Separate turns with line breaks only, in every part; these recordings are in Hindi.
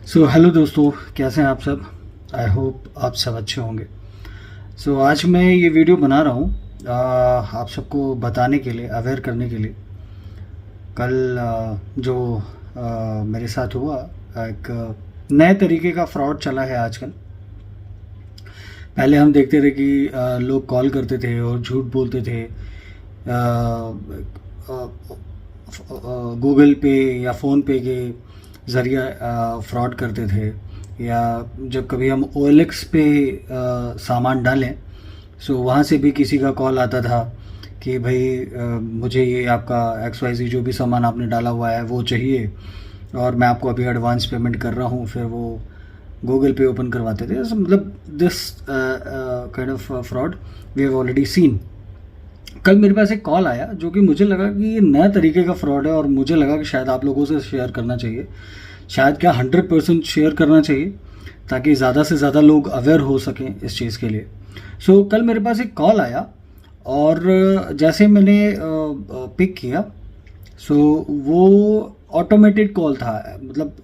हेलो दोस्तों, कैसे हैं आप सब। आई होप आप सब अच्छे होंगे। आज मैं ये वीडियो बना रहा हूँ आप सबको बताने के लिए, अवेयर करने के लिए। कल जो मेरे साथ हुआ, एक नए तरीके का फ्रॉड चला है आजकल। पहले हम देखते थे कि लोग कॉल करते थे और झूठ बोलते थे, गूगल पे या फ़ोन पे के ज़रिए फ्रॉड करते थे। या जब कभी हम OLX पे सामान डालें, वहाँ से भी किसी का कॉल आता था कि भाई मुझे ये आपका XYZ जो भी सामान आपने डाला हुआ है वो चाहिए, और मैं आपको अभी एडवांस पेमेंट कर रहा हूँ। फिर वो गूगल पे ओपन करवाते थे। मतलब this kind of fraud we have already seen. कल मेरे पास एक कॉल आया जो कि मुझे लगा कि ये नया तरीके का फ्रॉड है, और मुझे लगा कि शायद आप लोगों से शेयर करना चाहिए। शायद क्या 100% शेयर करना चाहिए, ताकि ज़्यादा से ज़्यादा लोग अवेयर हो सकें इस चीज़ के लिए। कल मेरे पास एक कॉल आया, और जैसे मैंने पिक किया, वो ऑटोमेटेड कॉल था। मतलब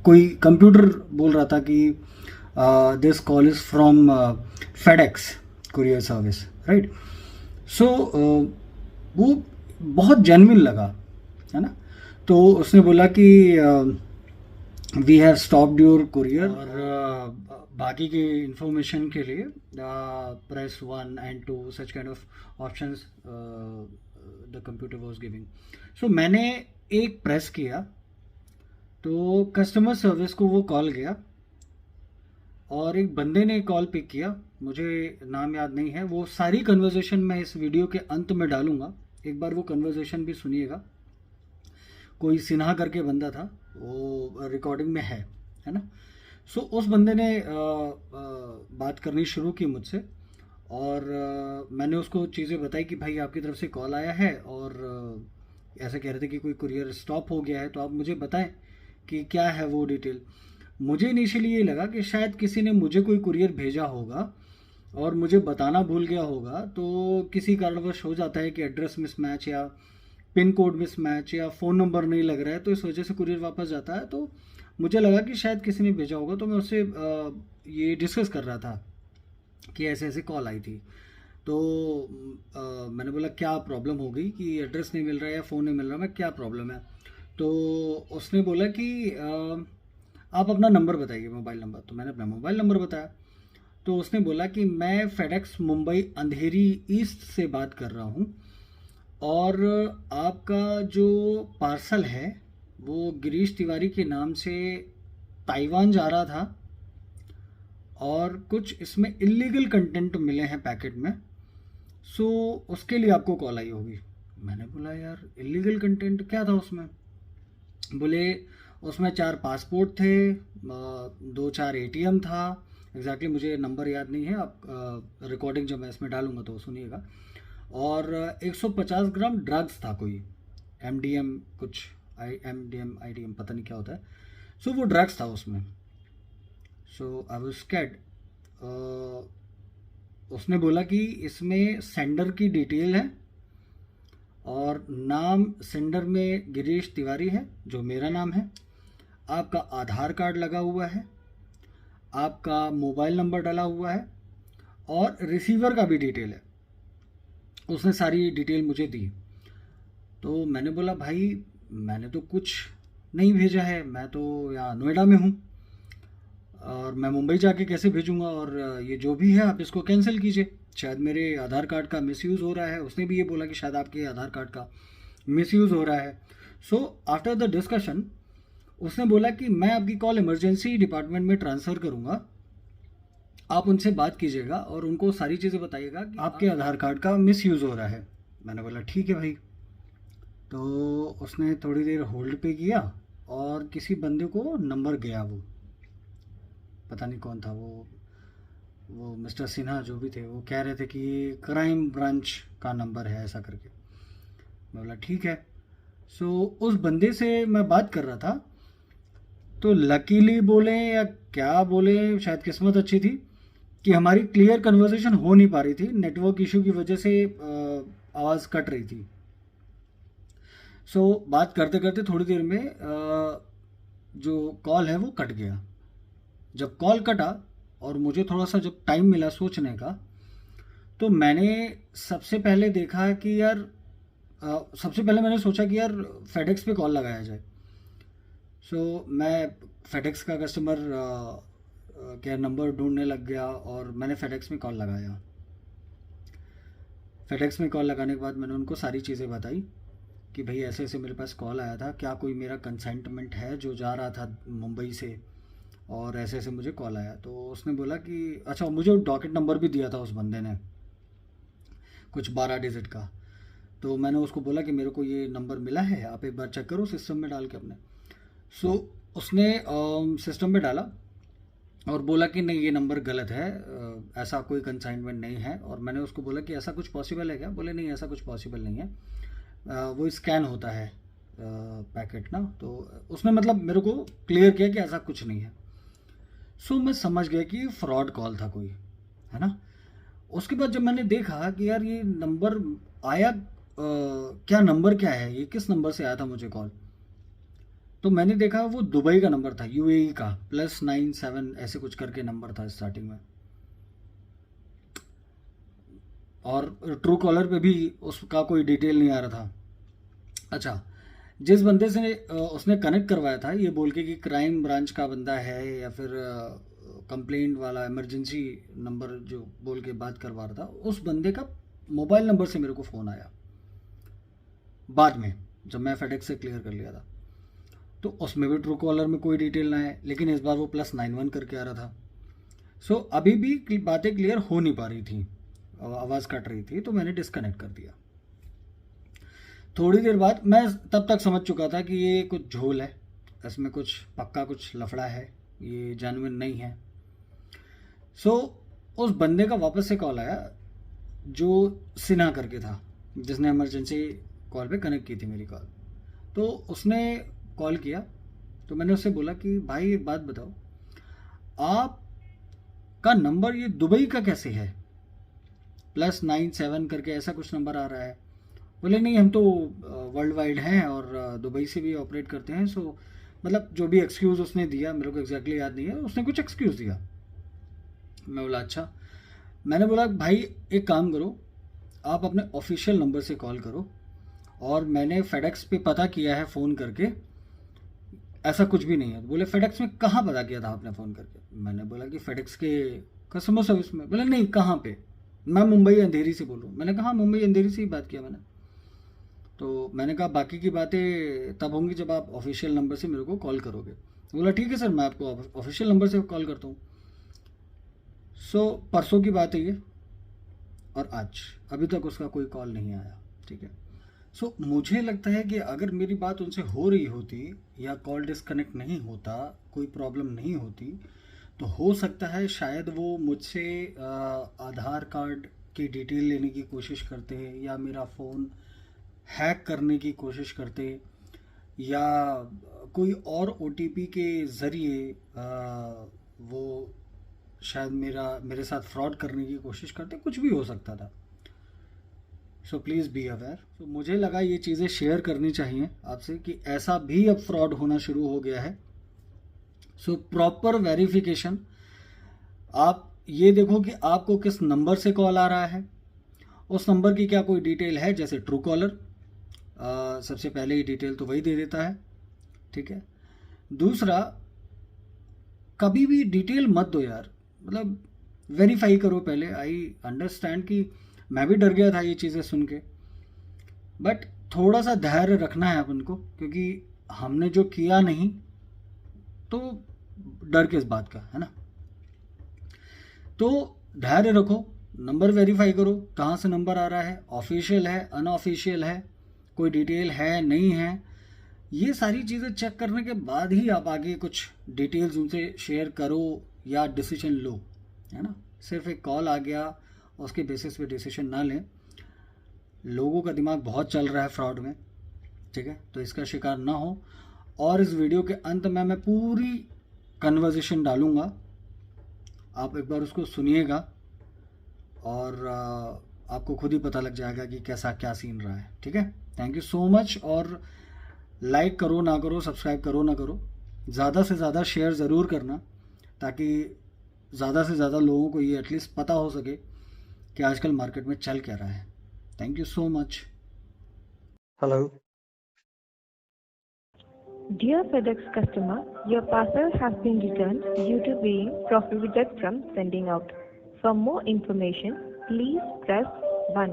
कोई कंप्यूटर बोल रहा था कि this call is from FedEx courier service, right. So वो बहुत जेन्युइन लगा, है ना। तो उसने बोला कि we have stopped your courier, और बाकी के इंफॉर्मेशन के लिए press 1 and 2 such kind of options the computer was giving. मैंने एक प्रेस किया तो कस्टमर सर्विस को वो कॉल गया, और एक बंदे ने कॉल पिक किया। मुझे नाम याद नहीं है। वो सारी कन्वर्जेशन मैं इस वीडियो के अंत में डालूंगा, एक बार वो कन्वर्जेशन भी सुनिएगा। कोई सिन्हा करके बंदा था, वो रिकॉर्डिंग में है ना। उस बंदे ने बात करनी शुरू की मुझसे, और मैंने उसको चीज़ें बताई कि भाई आपकी तरफ से कॉल आया है, और ऐसे कह रहे थे कि कोई कुरियर स्टॉप हो गया है, तो आप मुझे बताएं कि क्या है वो डिटेल। मुझे इनिशियली ये लगा कि शायद किसी ने मुझे कोई कुरियर भेजा होगा और मुझे बताना भूल गया होगा। तो किसी कारणवश हो जाता है कि एड्रेस मिसमैच, या पिन कोड मिसमैच, या फ़ोन नंबर नहीं लग रहा है, तो इस वजह से कुरियर वापस जाता है। तो मुझे लगा कि शायद किसी ने भेजा होगा, तो मैं उससे ये डिस्कस कर रहा था कि ऐसे ऐसे कॉल आई थी। तो मैंने बोला क्या प्रॉब्लम हो गई, कि एड्रेस नहीं मिल रहा है या फ़ोन नहीं मिल रहा, मैं क्या प्रॉब्लम है। तो उसने बोला कि आप अपना नंबर बताइए, मोबाइल नंबर। तो मैंने अपना मोबाइल नंबर बताया। तो उसने बोला कि मैं फेडेक्स मुंबई अंधेरी ईस्ट से बात कर रहा हूँ, और आपका जो पार्सल है वो गिरीश तिवारी के नाम से ताइवान जा रहा था, और कुछ इसमें इलीगल कंटेंट मिले हैं पैकेट में। उसके लिए आपको कॉल आई होगी। मैंने बोला यार इलीगल कंटेंट क्या था उसमें। बोले उसमें 4 पासपोर्ट थे, 2-4 ATM था। एग्जैक्टली मुझे नंबर याद नहीं है, आप रिकॉर्डिंग जब मैं इसमें डालूंगा तो सुनिएगा। और 150 ग्राम ड्रग्स था, कोई MDM कुछ, MDM IDM पता नहीं क्या होता है। वो ड्रग्स था उसमें। I was scared. उसने बोला कि इसमें सेंडर की डिटेल है, और नाम सेंडर में गिरीश तिवारी है जो मेरा नाम है, आपका आधार कार्ड लगा हुआ है, आपका मोबाइल नंबर डाला हुआ है, और रिसीवर का भी डिटेल है। उसने सारी डिटेल मुझे दी। तो मैंने बोला भाई मैंने तो कुछ नहीं भेजा है, मैं तो यहाँ नोएडा में हूँ, और मैं मुंबई जाके कैसे भेजूँगा, और ये जो भी है आप इसको कैंसिल कीजिए, शायद मेरे आधार कार्ड का मिसयूज़ हो रहा है। उसने भी ये बोला कि शायद आपके आधार कार्ड का मिसयूज़ हो रहा है। आफ्टर द डिस्कशन उसने बोला कि मैं आपकी कॉल इमरजेंसी डिपार्टमेंट में ट्रांसफ़र करूँगा, आप उनसे बात कीजिएगा और उनको सारी चीज़ें बताइएगा कि आपके आधार कार्ड का मिसयूज़ हो रहा है। मैंने बोला ठीक है भाई। तो उसने थोड़ी देर होल्ड पे किया, और किसी बंदे को नंबर गया, वो पता नहीं कौन था, वो मिस्टर सिन्हा जो भी थे, वो कह रहे थे कि क्राइम ब्रांच का नंबर है ऐसा करके। मैं बोला ठीक है। उस बंदे से मैं बात कर रहा था, तो लकीली बोले या क्या बोले, शायद किस्मत अच्छी थी कि हमारी क्लियर कन्वर्सेशन हो नहीं पा रही थी, नेटवर्क इशू की वजह से आवाज़ कट रही थी। बात करते करते थोड़ी देर में जो कॉल है वो कट गया। जब कॉल कटा और मुझे थोड़ा सा जब टाइम मिला सोचने का, तो मैंने सबसे पहले देखा कि यार सबसे पहले मैंने सोचा कि यार फेडेक्स पे कॉल लगाया जाए। मैं फेडेक्स का कस्टमर केयर नंबर ढूंढने लग गया और मैंने फेडेक्स में कॉल लगाया। फेडेक्स में कॉल लगाने के बाद मैंने उनको सारी चीज़ें बताई कि भाई ऐसे ऐसे मेरे पास कॉल आया था, क्या कोई मेरा कंसेंटमेंट है जो जा रहा था मुंबई से, और ऐसे ऐसे मुझे कॉल आया। तो उसने बोला कि अच्छा, मुझे डॉकेट नंबर भी दिया था उस बंदे ने, कुछ 12 डिजिट का। तो मैंने उसको बोला कि मेरे को ये नंबर मिला है, आप एक बार चेक करो सिस्टम में डाल के अपने। उसने सिस्टम में डाला और बोला कि नहीं, ये नंबर गलत है, ऐसा कोई कंसाइनमेंट नहीं है। और मैंने उसको बोला कि ऐसा कुछ पॉसिबल है क्या? बोले नहीं, ऐसा कुछ पॉसिबल नहीं है, वो स्कैन होता है पैकेट ना। तो उसने मतलब मेरे को क्लियर किया कि ऐसा कुछ नहीं है। मैं समझ गया कि फ्रॉड कॉल था कोई, है ना। उसके बाद जब मैंने देखा कि यार ये नंबर आया, क्या नंबर क्या है, ये किस नंबर से आया था मुझे कॉल, तो मैंने देखा वो दुबई का नंबर था, यूएई का, +97 ऐसे कुछ करके नंबर था स्टार्टिंग में। और ट्रू कॉलर पे भी उसका कोई डिटेल नहीं आ रहा था। अच्छा, जिस बंदे से उसने कनेक्ट करवाया था ये बोल के कि क्राइम ब्रांच का बंदा है या फिर कंप्लेंट वाला इमरजेंसी नंबर जो बोल के बात करवा रहा था, उस बंदे का मोबाइल नंबर से मेरे को फ़ोन आया बाद में, जब मैं फेडेक्स से क्लियर कर लिया था। तो उसमें भी ट्रू कॉलर में कोई डिटेल ना है, लेकिन इस बार वो +91 करके आ रहा था। अभी भी बातें क्लियर हो नहीं पा रही थी, आवाज़ कट रही थी, तो मैंने डिस्कनेक्ट कर दिया। थोड़ी देर बाद मैं तब तक समझ चुका था कि ये कुछ झोल है, इसमें कुछ पक्का कुछ लफड़ा है, ये जेन्युइन नहीं है। उस बंदे का वापस से कॉल आया जो सिन्हा करके था, जिसने इमरजेंसी कॉल पे कनेक्ट की थी मेरी कॉल। तो उसने कॉल किया, तो मैंने उससे बोला कि भाई एक बात बताओ, आपका नंबर ये दुबई का कैसे है, +97 करके ऐसा कुछ नंबर आ रहा है। बोले नहीं, हम तो वर्ल्ड वाइड हैं और दुबई से भी ऑपरेट करते हैं। मतलब जो भी एक्सक्यूज़ उसने दिया, मेरे को एग्जैक्टली याद नहीं है, उसने कुछ एक्सक्यूज़ दिया। मैं बोला अच्छा। मैंने बोला भाई एक काम करो, आप अपने ऑफिशियल नंबर से कॉल करो, और मैंने फेडेक्स पे पता किया है फ़ोन करके, ऐसा कुछ भी नहीं है। बोले फेडेक्स में कहाँ पता किया था आपने फ़ोन करके? मैंने बोला कि फेडेक्स के कस्टमर सर्विस में। बोले नहीं, कहाँ पे? मैं मुंबई अंधेरी से बोल रहा हूँ। मैंने कहा मुंबई अंधेरी से ही बात किया मैंने। तो मैंने कहा बाकी की बातें तब होंगी जब आप ऑफिशियल नंबर से मेरे को कॉल करोगे। बोला ठीक है सर, मैं आपको ऑफिशियल नंबर से कॉल करता हूँ। परसों की बात है ये, और आज अभी तक उसका कोई कॉल नहीं आया। ठीक है। मुझे लगता है कि अगर मेरी बात उनसे हो रही होती या कॉल डिस्कनेक्ट नहीं होता, कोई प्रॉब्लम नहीं होती, तो हो सकता है शायद वो मुझसे आधार कार्ड की डिटेल लेने की कोशिश करते हैं, या मेरा फ़ोन हैक करने की कोशिश करते, या कोई और OTP के ज़रिए वो शायद मेरे साथ फ्रॉड करने की कोशिश करते, कुछ भी हो सकता था। Please be aware. मुझे लगा ये चीज़ें शेयर करनी चाहिए आपसे कि ऐसा भी अब फ्रॉड होना शुरू हो गया है। प्रॉपर वेरिफिकेशन, आप ये देखो कि आपको किस नंबर से कॉल आ रहा है, उस नंबर की क्या कोई डिटेल है, जैसे ट्रू कॉलर सबसे पहले ही डिटेल तो वही दे देता है। ठीक है। दूसरा, कभी भी डिटेल मत दो यार, मतलब वेरीफाई करो पहले। आई अंडरस्टैंड कि मैं भी डर गया था ये चीज़ें सुन के, बट थोड़ा सा धैर्य रखना है अपन को, क्योंकि हमने जो किया नहीं तो डर किस बात का, है ना। तो धैर्य रखो, नंबर वेरीफाई करो, कहाँ से नंबर आ रहा है, ऑफिशियल है, अनऑफिशियल है, कोई डिटेल है नहीं है, ये सारी चीज़ें चेक करने के बाद ही आप आगे कुछ डिटेल्स उनसे शेयर करो या डिसीजन लो, है ना। सिर्फ एक कॉल आ गया उसके बेसिस पे डिसीजन ना लें। लोगों का दिमाग बहुत चल रहा है फ्रॉड में, ठीक है, तो इसका शिकार ना हो। और इस वीडियो के अंत में मैं पूरी कन्वर्सेशन डालूंगा, आप एक बार उसको सुनिएगा और आपको खुद ही पता लग जाएगा कि कैसा क्या सीन रहा है। ठीक है, थैंक यू सो मच। और लाइक करो ना करो, सब्सक्राइब करो ना करो, ज़्यादा से ज़्यादा शेयर ज़रूर करना, ताकि ज़्यादा से ज़्यादा लोगों को ये एटलीस्ट पता हो सके कि आजकल मार्केट में चल क्या रहा है। Thank you so much. Hello.
Dear FedEx customer, your parcel has been returned due to being prohibited from sending out. For more information, please press 1.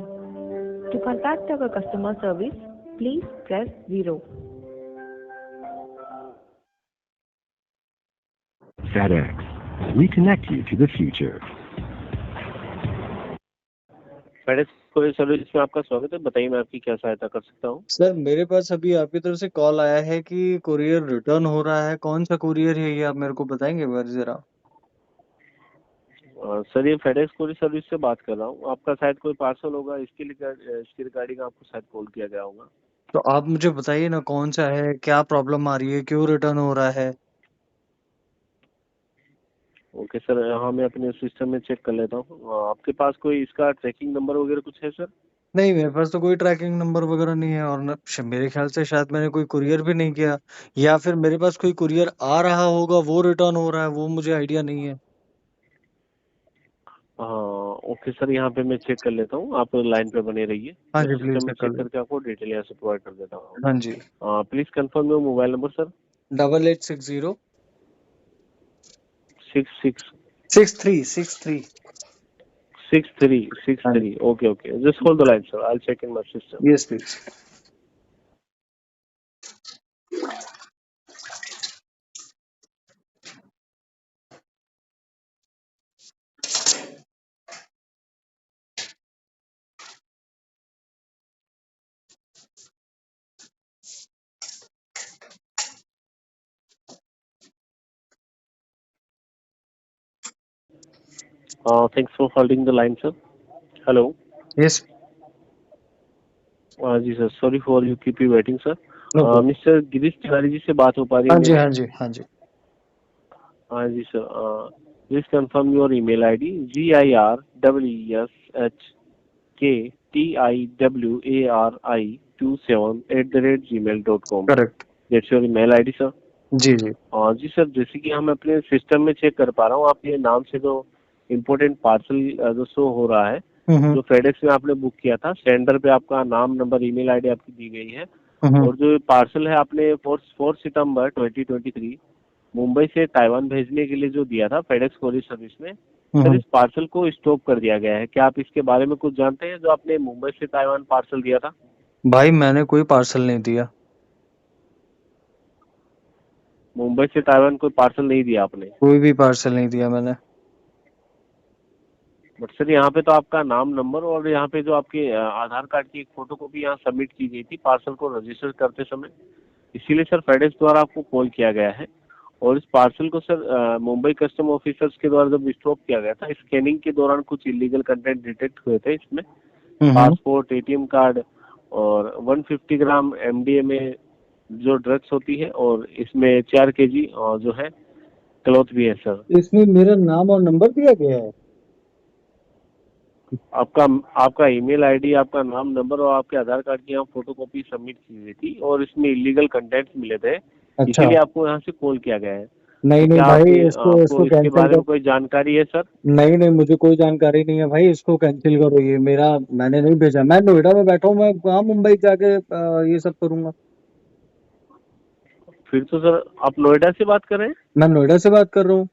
To contact our customer service, please press 0.
FedEx, we connect you to the future.
FedEx courier service में आपका स्वागत है। बताइए मैं आपकी क्या सहायता कर सकता हूँ।
सर, मेरे पास अभी आपकी तरफ से कॉल आया है कि कुरियर रिटर्न हो रहा है। कौन सा कुरियर है ये आप मेरे को बताएंगे ज़रा?
सर, ये FedEx कोरियर सर्विस से बात कर रहा हूँ। आपका शायद कोई पार्सल होगा, इसके रिगार्डिंग आपको शायद कॉल किया गया होगा।
तो आप मुझे बताइए ना कौन सा है, क्या प्रॉब्लम आ रही है, क्यों रिटर्न हो रहा है?
ओके सर, हाँ मैं अपने सिस्टम में चेक कर लेता हूँ। आपके पास कोई इसका ट्रैकिंग नंबर वगैरह कुछ है सर?
नहीं, मेरे पास तो कोई ट्रैकिंग नंबर वगैरह नहीं है, और मेरे ख्याल से शायद मैंने कोई कुरियर भी नहीं किया, या फिर मेरे पास कोई कुरियर आ रहा होगा वो रिटर्न हो रहा है, वो मुझे आइडिया नहीं है।
हाँ ओके सर, यहाँ पे मैं चेक कर लेता हूँ। आप लाइन पे बने रहिए।
हाँ
मैं
जी, प्लीज
सिस्टम में
चेक कर
चेक
लो।
करके आपको डिटेल यहाँ से प्रोवाइड कर देता हूँ।
हाँ जी।
Please confirm your mobile number sir.
8860
66
6363।
6363। Okay okay, just hold the line sir, I will check in my system.
Yes please.
Thanks for holding the line sir. Hello.
Yes.
जी sir, sorry for you keep you waiting sir.
No.
Mister Girish Tiwari ji से बात हो पा रही
हाँ
है
जी,
मेरी?
हाँ जी, हाँ जी।
हाँ जी sir, please confirm your email ID GIRWESHKTIWARI27@gmail.com।
Correct.
That's your email ID sir.
जी जी।
जी सर, जैसे कि हम अपने सिस्टम में चेक कर पा रहा हूँ, आपके नाम से जो इम्पोर्टेंट पार्सल जो शो हो रहा है, जो फेडेक्स में आपने बुक किया था, सेंडर पे आपका नाम, नंबर, ईमेल आईडी आपकी दी गई है। और जो पार्सल है आपने 4 सितंबर 2023 मुंबई से ताइवान भेजने के लिए जो दिया था फेडेक्स कोरियर सर्विस में, सर इस पार्सल को स्टॉप कर दिया गया है। क्या आप इसके बारे में कुछ जानते हैं, जो आपने मुंबई से ताइवान पार्सल दिया था?
भाई मैंने कोई पार्सल नहीं दिया।
मुंबई से ताइवान कोई पार्सल नहीं दिया आपने?
कोई भी पार्सल नहीं दिया मैंने।
बट सर, यहाँ पे तो आपका नाम, नंबर और यहाँ पे जो आपके आधार कार्ड की एक फोटोकॉपी यहाँ सबमिट की गई थी पार्सल को रजिस्टर करते समय। इसीलिए सर फेडेक्स द्वारा आपको कॉल किया गया है। और इस पार्सल को सर मुंबई कस्टम ऑफिसर्स के द्वारा जब स्टॉप किया गया था, स्कैनिंग के दौरान कुछ इलीगल कंटेंट डिटेक्ट हुए थे इसमें। पासपोर्ट, एटीएम कार्ड और 150 ग्राम एमडीएमए जो ड्रग्स होती है, और इसमें 4 केजी जो है क्लॉथ भी है सर।
इसमें मेरा नाम और नंबर दिया गया है।
आपका ईमेल आईडी, आपका नाम, नंबर और आपके आधार कार्ड की यहाँ फोटोकॉपी सबमिट की गई थी, और इसमें इलीगल कंटेंट्स मिले थे।
अच्छा।
इसीलिए आपको यहाँ से कॉल किया गया है।
नहीं
तो
नहीं
क्या
भाई,
आपको
इसको
इसके
कैंसिल
बारे में
कर।
कोई जानकारी है सर?
नहीं नहीं, मुझे कोई जानकारी नहीं है भाई, इसको कैंसिल करो। ये मेरा, मैंने नहीं भेजा। मैं नोएडा में बैठा हूँ, मैं कहाँ मुंबई जाके ये सब करूंगा।
फिर तो सर आप नोएडा से बात कर रहे हैं?
मैं नोएडा से बात कर रहा हूँ।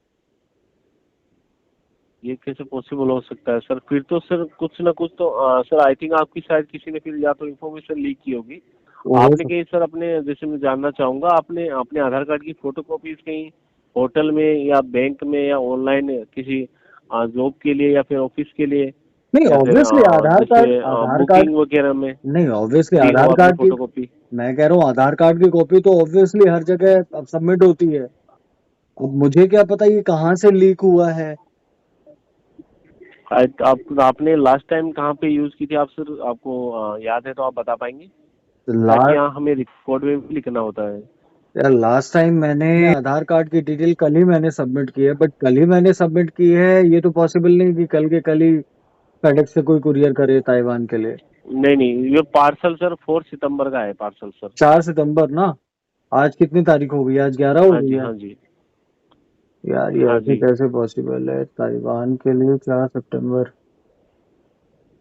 ये कैसे पॉसिबल हो सकता है सर? फिर तो सर कुछ ना कुछ तो सर आई थिंक आपकी शायद किसी ने फिर या तो इन्फॉर्मेशन लीक की होगी। आपने कहीं सर अपने, जैसे मैं जानना चाहूंगा, आपने अपने आधार कार्ड की फोटोकॉपीज कहीं होटल में या बैंक में या ऑनलाइन किसी जॉब के लिए या फिर ऑफिस के लिए
नहीं,
या फिर
ऑब्वियसली आधार कार्ड,
जैसे
आधार कार्ड
बुकिंग वगैरह में
नहीं, ऑब्वियसली
दी हो
आधार
आपने
कार्ड की,
फोटोकॉपी?
मैं कह रहा हूँ आधार कार्ड की कॉपी तो ऑब्वियसली हर जगह सबमिट होती है। अब मुझे क्या पता ये कहाँ से लीक हुआ है।
आपने लास्ट टाइम कहाँ पे यूज की थी आप सर? आपको याद है तो आप बता पाएंगे? ताकि
लास्ट
यहाँ हमें रिकॉर्ड में भी लिखना होता है।
यार, लास्ट टाइम मैंने आधार कार्ड की डिटेल कल ही मैंने सबमिट की है, बट कल ही मैंने सबमिट की है, ये तो पॉसिबल नहीं कि कल के कल ही फेडेक्स से कोई कुरियर करे ताइवान के लिए।
नहीं नहीं, ये पार्सल सर 4 सितंबर का है पार्सल सर।
4 सितंबर ना? आज कितनी तारीख हो गई? आज 11 हो
हाँ
गई
जी,
है।
हाँ जी,
यार ये
हाँ
ऐसे
जी।
कैसे पॉसिबल है? ताइवान के लिए 4 सितंबर।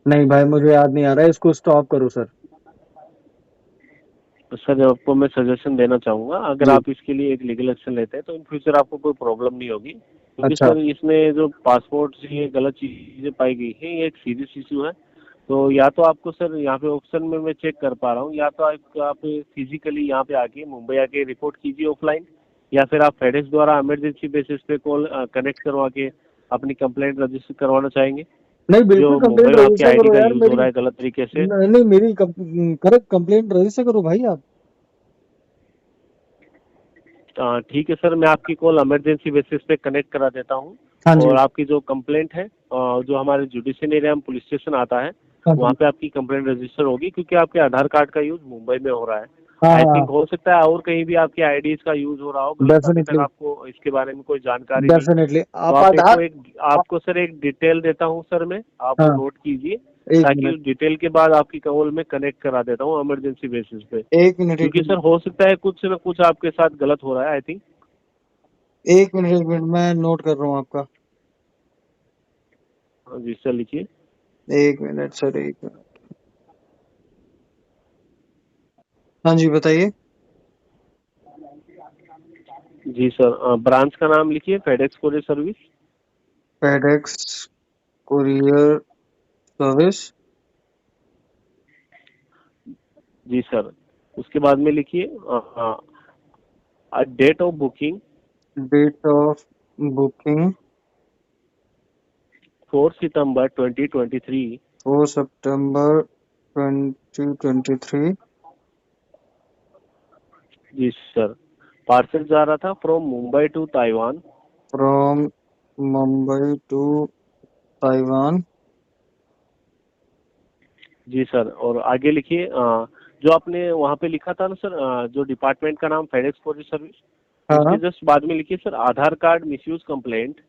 नहीं भाई, मुझे याद नहीं आ रहा है, इसको स्टॉप करो सर।
तो सर आपको मैं सजेशन देना चाहूँगा, अगर
जी।
आप इसके लिए एक लीगल एक्शन लेते हैं तो इन फ्यूचर आपको कोई प्रॉब्लम नहीं होगी, क्योंकि
अच्छा।
सर इसमें जो पासपोर्ट से ये गलत चीज़ें पाई गई है, ये एक सीरियस इशू है। तो या तो आपको सर यहाँ पे ऑप्शन में मैं चेक कर पा रहा हूँ, या तो आप फिजिकली यहाँ पे आके मुंबई आके रिपोर्ट कीजिए ऑफलाइन, या फिर आप फेडेक्स द्वारा इमरजेंसी बेसिस पे कॉल कनेक्ट करवा के अपनी कंप्लेंट रजिस्टर करवाना चाहेंगे,
नहीं, बिल्कुल
जो मुंबई
कंप्लेंट
में आपके
रजिस्टर
आईडी
करो
का
यार
यूज़ हो
मेरी।
रहा है गलत तरीके से।
नहीं नहीं, मेरी करेक्ट कंप्लेंट रजिस्टर करो भाई आप।
ठीक है सर, मैं आपकी कॉल इमरजेंसी बेसिस पे कनेक्ट करा देता हूँ।
हाँ
और
जी।
आपकी जो कंप्लेंट है, जो हमारे जुडिशियल एरिया में पुलिस स्टेशन आता है,
हाँ
वहाँ
जी।
पे आपकी कंप्लेंट रजिस्टर होगी, क्योंकि आपके आधार कार्ड का यूज़ मुंबई में हो रहा है।
हाँ
आई
हाँ।
थिंक हो सकता है और कहीं भी आपकी आईडीज का यूज़ हो रहा हो गलत, अभी तक
डेफिनेटली।
आपको इसके बारे में कोई जानकारी नहीं।
डेफिनेटली
तो
आप आधार।
आपको सर एक डिटेल देता हूँ सर मैं, आप वो
हाँ।
नोट कीजिए,
एक
ताकि
मिनट।
उस डिटेल के बाद आपकी कॉल में कनेक्ट करा देता हूँ इमरजेंसी बेसिस पे।
एक मिनट। एक
क्योंकि सर
मिनट।
हो सकता है कुछ ना कुछ आपके साथ गलत हो रहा है, आई थिंक।
एक मिनट। एक मिनट, मैं नोट कर रहा हूँ आपका।
हाँ जी सर, लिखिए।
एक मिनट सर, एक मिनट। हाँ जी, बताइए।
जी सर, ब्रांच का नाम लिखिए, FedEx courier service.
FedEx courier service.
जी सर, उसके बाद में लिखिए date of booking
date of booking
4 सितंबर 2023।
4 सितंबर 2023।
जी सर, पार्सल जा रहा था from Mumbai to Taiwan.
From Mumbai to Taiwan.
जी सर, और आगे लिखिए जो आपने वहाँ पे लिखा था ना सर, जो डिपार्टमेंट का नाम फेडेक्स कोरियर सर्विस, उसके
हाँ।
जस्ट बाद में लिखिए sir Aadhaar card misuse complaint.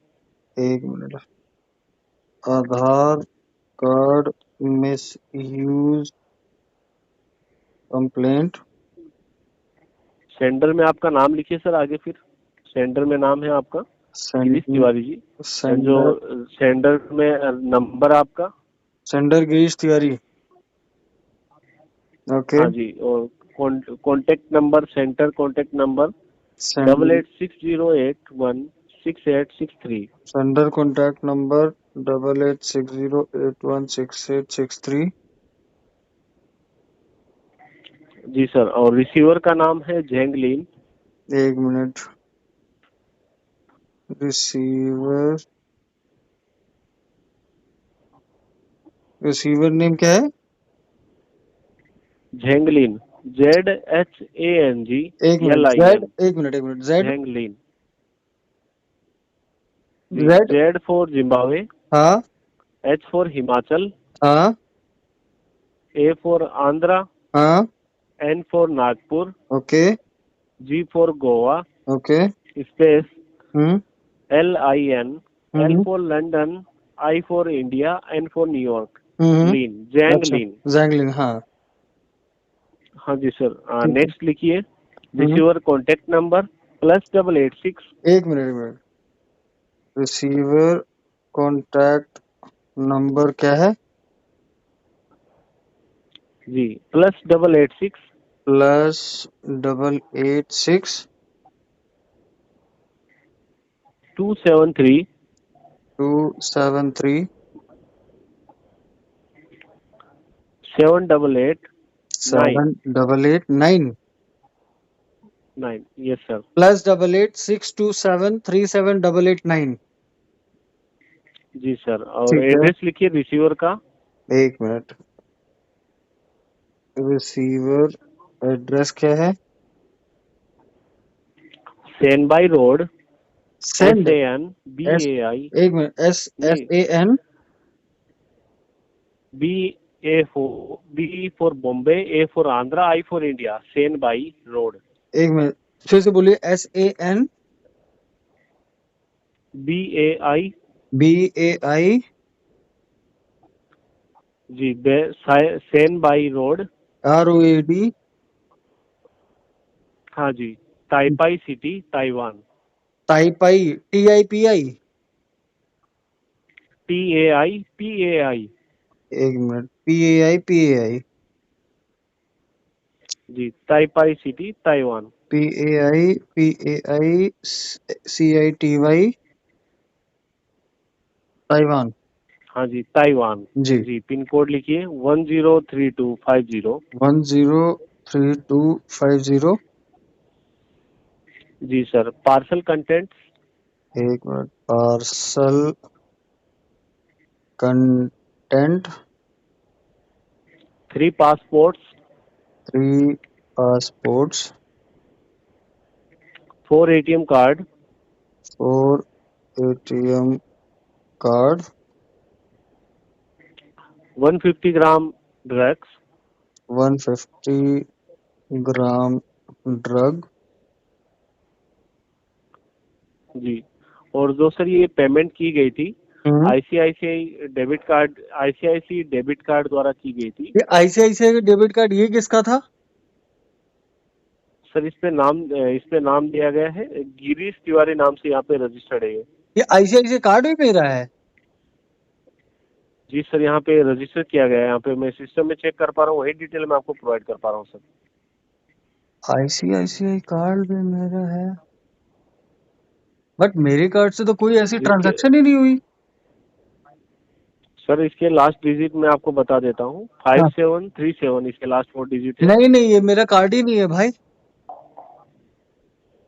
एक minute. Aadhaar card misuse complaint.
Sender में आपका नाम लिखिए सर आगे, फिर सेंडर में नाम है आपका गिरीश
सेंड
तिवारी जी, एंड जो
सेंडर।
सेंडर में नंबर आपका।
सेंडर गिरीश तिवारी। ओके।
हाँ जी, और contact number, centre contact number double
sender.
Eight six zero eight one 6863।
Sender contact number 8860816863।
जी सर, और रिसीवर का नाम है जेंगलिन।
एक मिनट। रिसीवर। रिसीवर नेम क्या है?
जेंगलिन,
एक मिनट, जेड।
ZHANGLIN।
एक मिनट, एक मिनट, जेड।
जेंगलिन। जी,
जेड।
जेड फॉर जिम्बाब्वे,
हाँ
H फॉर हिमाचल,
हाँ
A फॉर आंध्रा,
हाँ।
N for Nagpur,
okay.
G for Goa,
okay.
Space
hmm
LIN, L
hmm
for London, I for India, N for New York,
hmm.
Lin, Zhang
अच्छा।
लीन।
जैंगलिन, हाँ।
हाँ जी सर,
ठीक है।
नेक्स्ट लिखिए
हम्म।
Receiver contact number +886।
एक मिनट, एक मिनट। रिसीवर कॉन्टैक्ट नंबर क्या है?
जी, +886
+886
273
273
788 9।
7889।
Yes sir.
+8862737889।
जी सर, और
ठीक है।
एड्रेस लिखिए रिसीवर का।
एक मिनट। रिसीवर एड्रेस क्या है?
सेनबाई रोड,
सेंड। एस।
SANBAI।
एक मिनट, एस एस
नहीं,
A N
B for Bombay, A for Andhra, I for India, Sanbai road.
एक मिनट, फिर से बोलिए। SAN
BAI।
BAI।
जी, सेनबाई रोड,
ROAD।
हाँ जी, Taipei city, Taiwan.
Taipei, TIPI।
PAI।
एक मिनट, PAI।
जी, Taipei city, Taiwan.
PAI CITY, Taiwan.
हाँ जी, ताइवान।
जी।
जी, पिन कोड लिखिए 103250।
103250।
जी सर, पार्सल कंटेंट्स
एक minute, parcel content
3 passports,
3 passports,
4 ATM card,
4 ATM card,
150 ग्राम ड्रग्स।
150 ग्राम ड्रग।
जी, और जो सर ये पेमेंट की गई थी आईसीआईसीआई डेबिट कार्ड द्वारा की गई थी।
ये ICICI डेबिट कार्ड, ये किसका था?
सर इस पे नाम दिया गया है, गिरीश तिवारी नाम से यहाँ पे रजिस्टर्ड है ये।
ये ICICI कार्ड भी मेरा है?
जी सर, यहाँ पे रजिस्टर किया गया है, यहाँ पे मैं सिस्टम में चेक कर पा रहा हूँ, वही डिटेल मैं आपको प्रोवाइड कर पा रहा हूँ सर।
ICICI कार्ड भी मेरा है, बट मेरे कार्ड से तो कोई ऐसी
जिसके
ट्रांजैक्शन ही नहीं हुई।
सर इसके लास्ट डिजिट मैं आपको बता देता हूँ,
हाँ।
5737 इसके लास्ट 4 डिजिट है।
नहीं नहीं, ये मेरा कार्ड ही नहीं है भाई।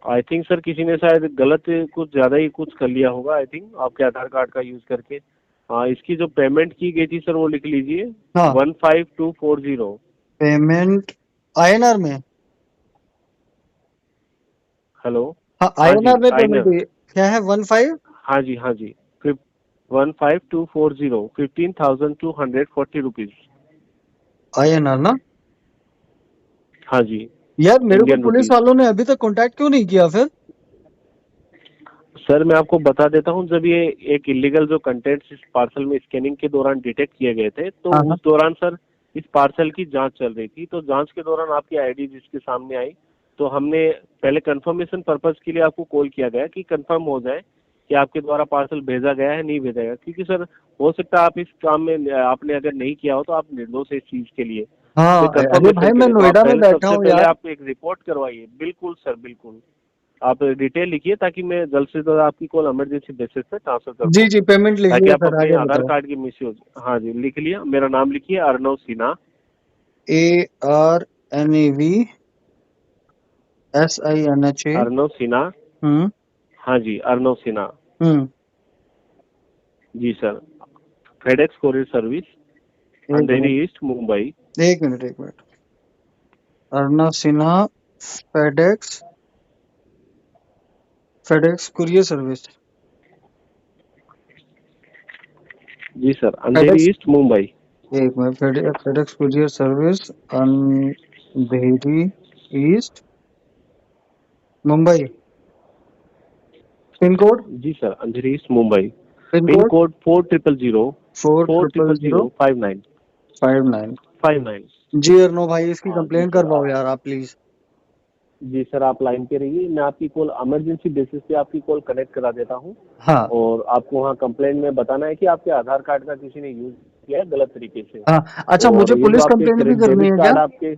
आई थिंक सर किसी ने शायद गलत कुछ ज्यादा ही कुछ कर लिया होगा, आई थिंक आपके आधार कार्ड का यूज करके। हाँ, इसकी जो पेमेंट की गई थी सर वो लिख लीजिए,
हाँ।
15240।
पेमेंट INR में?
हेलो।
हाँ,
हाँ जी,
INR में पेमेंट
आइनर।
हुई। क्या है 15?
हाँ जी, हाँ जी, 15240, 15,240 रुपीज।
INR ना?
हाँ जी,
यार मेरे को
इंडियन
पुलिस
रुपीज।
वालों ने अभी तक कांटेक्ट क्यों नहीं किया फिर?
सर मैं आपको बता देता हूँ, जब ये एक इलीगल जो कंटेंट्स इस पार्सल में स्कैनिंग के दौरान डिटेक्ट किए गए थे, तो
हाँ।
उस दौरान सर इस पार्सल की जांच चल रही थी। तो जांच के दौरान आपकी आईडी जिसके सामने आई, तो हमने पहले कंफर्मेशन पर्पस के लिए आपको कॉल किया गया कि कंफर्म हो जाए कि आपके द्वारा पार्सल भेजा गया है नहीं भेजा गया, क्योंकि सर हो सकता है आप इस काम में आपने अगर नहीं किया हो तो आप निर्दोष है इस चीज के लिए।
हाँ,
तो
अरे
कंफर्मेशन
भाई
के
मैं
लिए तो आप
नोएडा में
पहले
बैठा
सबसे
हूँ
पहले
यार।
आप एक रिपोर्ट करवाइए। बिल्कुल सर, बिल्कुल आप डिटेल लिखिए ताकि मैं जल्द से जल्द आपकी कॉल इमरजेंसी बेसिस पे ट्रांसफर कर
जी
पाऊँ,
जी, पेमेंट लिख
ताकि
लिया
आप
सर,
अपने
आगे
आधार
बताओ।
कार्ड की मिसयूज। हाँ जी, लिख लिया, मेरा नाम लिखिए, अर्नव सिन्हा।
ARNEVSINHA।
अर्नव सिन्हा।
हम्म।
हाँ जी, अर्नव सिन्हा।
हम्म।
जी सर, फेडेक्स कोरियर सर्विस,
एक
अंधेरी
मिनट,
ईस्ट, मुंबई।
एक मिनट, एक minute. Arnav Sinha, FedEx, FedEx courier service.
जी sir, Andheri
FedEx,
east, Mumbai.
एक minute, FedEx courier service, Andheri east, Mumbai. Pin code?
जी sir, Andheri east, Mumbai.
Pin
pin
code?
Code 4000
4000
40059
59।
59।
जी अर्नो भाई, इसकी
हाँ जी
कंप्लेन
सर,
करवाओ यार आप प्लीज।
जी सर आप लाइन पे रहिए, मैं आपकी कॉल इमरजेंसी बेसिस पे आपकी कॉल कनेक्ट करा देता हूँ।
हाँ
और आपको वहाँ कंप्लेंट में बताना है कि आपके आधार कार्ड का किसी ने यूज किया है गलत तरीके से।
हाँ। अच्छा,
और
मुझे
ये जो
पुलिस
आपके
कंप्लेन भी
क्रेडिट
करनी
डेबिट
है क्या?
कार्ड आपके,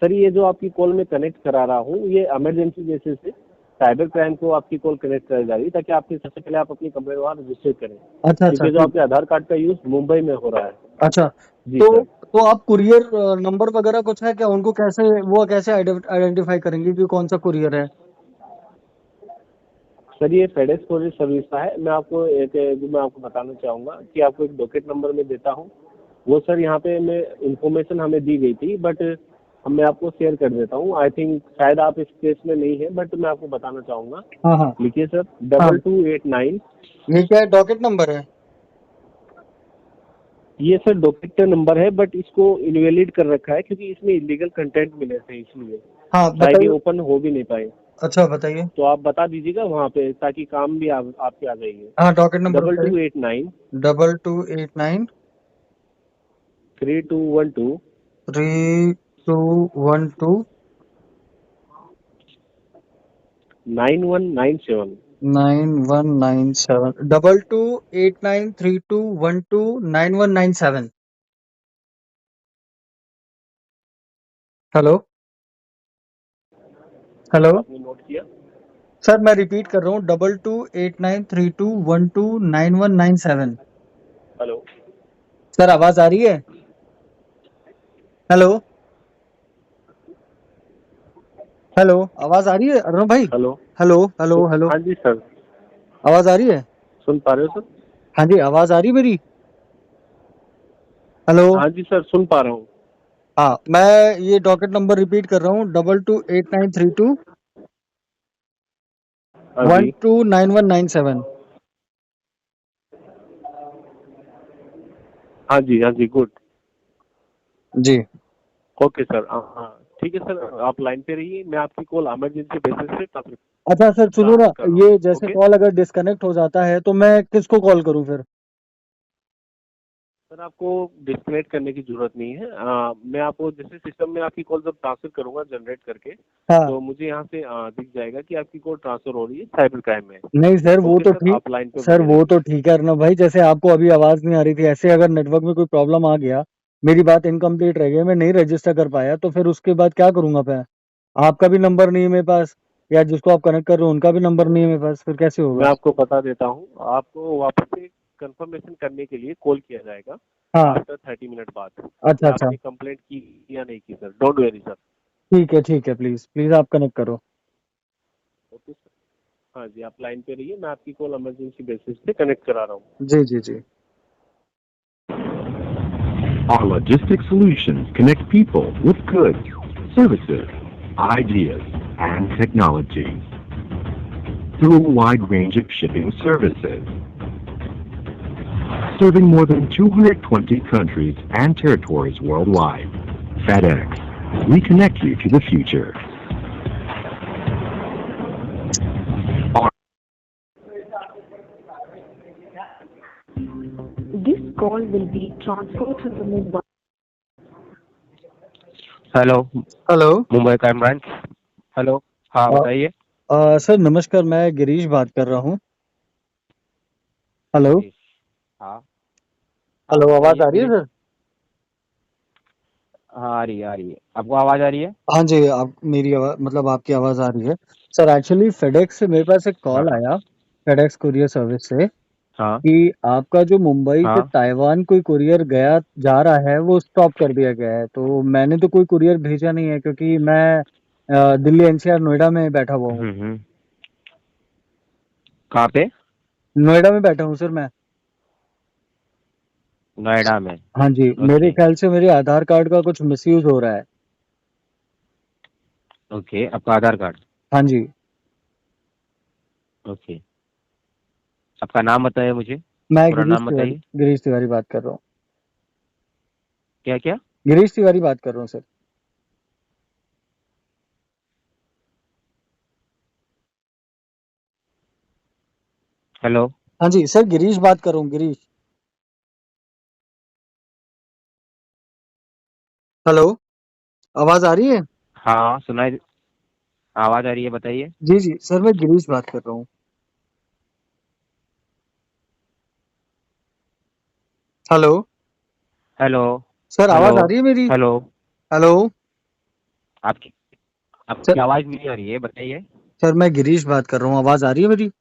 सर ये जो आपकी कॉल में कनेक्ट करा रहा हूँ ये इमरजेंसी बेसिस से साइबर क्राइम को आपकी कॉल कनेक्ट कराई जा रही है, ताकि आपकी सबसे पहले आप अपनी कंप्लेंट वहाँ रजिस्टर करें,
अच्छा अच्छा,
क्योंकि जो
ठीक।
आपके आधार कार्ड का यूज मुंबई में हो रहा है।
अच्छा,
जी
तो
सर।
तो आप कुरियर नंबर वगैरह कुछ है क्या? उनको कैसे, वो कैसे आइडेंटिफाई करेंगे कि कौन सा कुरियर है?
सर ये फेडेक्स कोरियर सर्विस का है। मैं आपको बताना चाहूँगा कि आपको एक डॉकेट नंबर में देता हूँ। वो सर यहाँ पे मैं इंफॉर्मेशन हमें दी गई थी, बट मैं आपको शेयर कर देता हूँ। आई थिंक शायद आप इस केस में नहीं है, बट मैं आपको बताना चाहूँगा।
हाँ हाँ
लिखिए सर,
हाँ।
2289।
ये क्या है, डॉकेट नंबर है?
ये सर डॉकेट का नंबर है, बट इसको इनवैलिड कर रखा है क्योंकि इसमें इलीगल कंटेंट मिले थे, इसलिए
हाँ
शायद ये
बताइए।
ओपन हो भी नहीं पाए।
अच्छा बताइए।
तो आप बता दीजिएगा वहाँ पे, ताकि काम भी आपके आ जाएंगे।
हाँ, डॉकेट नंबर
डबल
बताइए।
Two eight nine
2289
3212
3212
9197।
9197 228932129197। Hello hello
आपने नोट किया?
सर, मैं रिपीट कर रहा हूँ 228932129197।
हेलो
सर, आवाज आ रही है? हेलो हेलो, आवाज आ रही है अरुण भाई?
हेलो।
हेलो हेलो हेलो,
हाँ जी सर,
आवाज आ रही है?
सुन पा रहे हो सर?
हाँ जी, आवाज आ रही है मेरी? हेलो।
हाँ जी सर, सुन पा रहा हूँ।
हाँ, मैं ये डॉकेट नंबर रिपीट कर रहा हूँ 228932
हाँ जी
129197।
हाँ जी हाँ जी, गुड।
जी।
ओके सर, हाँ ठीक है सर, आप लाइन पे रहिए, मैं आपकी कॉल इमरजेंसी बेसिस पे ट्रांसफर
अच्छा सर, सुनो ना,
कर रहा
ये
हूँ।
जैसे
ओके
कॉल अगर डिस्कनेक्ट हो जाता है तो मैं किसको कॉल करूँ फिर?
सर, आपको डिस्कनेक्ट करने की जरूरत नहीं है। मैं आपको जैसे सिस्टम में आपकी कॉल जब ट्रांसफर करूंगा जनरेट करके,
हाँ।
तो मुझे यहाँ से दिख जाएगा कि आपकी कॉल ट्रांसफर हो रही है साइबर क्राइम में।
नहीं सर, वो
ओके
तो
सर,
ठीक।
आप लाइन पे
सर,
बने
वो
रहिए।
तो ठीक है अर्नब भाई, जैसे आपको अभी आवाज नहीं आ रही थी, ऐसे अगर नेटवर्क में कोई प्रॉब्लम आ गया, मेरी बात इनकम्प्लीट रह गई, मैं नहीं रजिस्टर कर पाया, तो फिर उसके बाद क्या करूंगा मैं? आपका भी नंबर नहीं है मेरे पास, या जिसको आप कनेक्ट कर रहे हो उनका भी नंबर नहीं है मेरे पास, फिर कैसे
मैं
होगा?
आपको बता देता हूँ, आपको वापस से कंफर्मेशन करने के लिए कॉल किया जाएगा
हाँ।
आफ्टर 30 मिनट बाद कि
अच्छा अच्छा,
आपने कंप्लेंट की या नहीं की। Sir don't very sir.
ठीक है, प्लीज प्लीज आप कनेक्ट करो।
ओके सर, हाँ जी, आप लाइन पे रहिए, मैं आपकी कॉल इमरजेंसी बेसिस पे कनेक्ट करा रहा हूँ।
जी जी जी।
Our logistics solutions connect people with goods, services, ideas, and technology through a wide range of shipping services. Serving more than 220 countries and territories worldwide, FedEx, we connect you to the future.
This call will be transferred to the mobile.
Hello,
hello.
Mumbai crime branch. Hello, हाँ बताइए।
सर नमस्कार, मैं गिरीश बात कर रहा हूँ। हेलो
गिरीश, हाँ हाँ
हेलो, आवाज
बताइए
आ रही है
गिरीश।
सर?
हाँ आ रही है, आ रही है। आपको आवाज़ आ रही है?
हाँ जी, आप मेरी आवाज मतलब आपकी आवाज आ रही है। सर एक्चुअली फेडेक्स से मेरे पास एक
हाँ
कॉल आया, फेडेक्स कुरियर सर्विस से,
हाँ
कि आपका जो मुंबई से
हाँ।
ताइवान कोई कुरियर गया जा रहा है वो स्टॉप कर दिया गया है। तो मैंने तो कोई कुरियर भेजा नहीं है, क्योंकि मैं दिल्ली एनसीआर नोएडा में बैठा हुआ हूँ।
हम्म। कहाँ पे?
नोएडा में बैठा हूँ सर मैं।
नोएडा में?
हाँ जी, मेरे
ओके
ख्याल से मेरे आधार कार्ड का कुछ मिसयूज हो रहा है।
ओके, आपका आधार कार्ड।
हाँ जी।
ओके, आपका नाम बताइए मुझे,
मैं
पूरा नाम बताइए।
गिरीश तिवारी बात कर रहा हूँ।
क्या क्या?
गिरीश तिवारी बात कर रहा हूँ सर।
हेलो।
हाँ जी सर, गिरीश बात कर रहा हूँ, गिरीश। हेलो, आवाज आ रही है?
हाँ सुनाई, आवाज़ आ रही है, बताइए।
जी जी सर, मैं गिरीश बात कर रहा हूँ। हेलो
हेलो
सर,
हेलो
आवाज आ रही है मेरी?
हेलो।
हेलो
आपकी आपकी
सर।
आवाज़ नहीं आ रही है, बताइए।
सर, मैं गिरीश बात कर रहा हूँ, आवाज आ रही है मेरी?